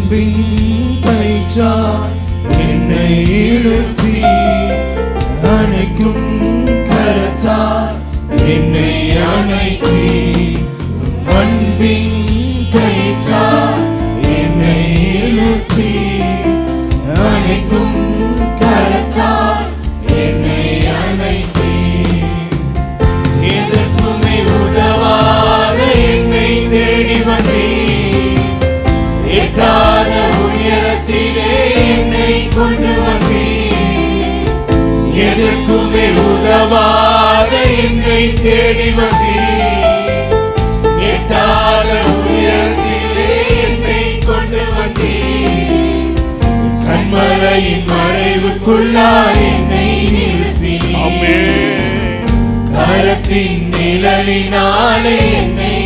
அன்பின் கயிற்றால் என்னை இழுத்தி அணைக்கும் கரத்தால் என்னை அணைத்தி அன்பின் கயிற்றால் என்னை இழுத்தி அணைக்கும் கரத்தால் என்னை அணைத்தி எதற்குமே உதவாத என்னை தேடி வந்தீர் எட்டாத உயரத்திலே என்னை கொண்டு வந்தீர் எதற்குமே உதவாத என்னை தேடி வந்தீர் எட்டாத உயரத்திலே என்னை கொண்டு வந்தீர் கண்மலையின் மறைவுக்குள்ளாய் என்னை நிறுத்தி கரத்தின் நிழலினாலே என்னை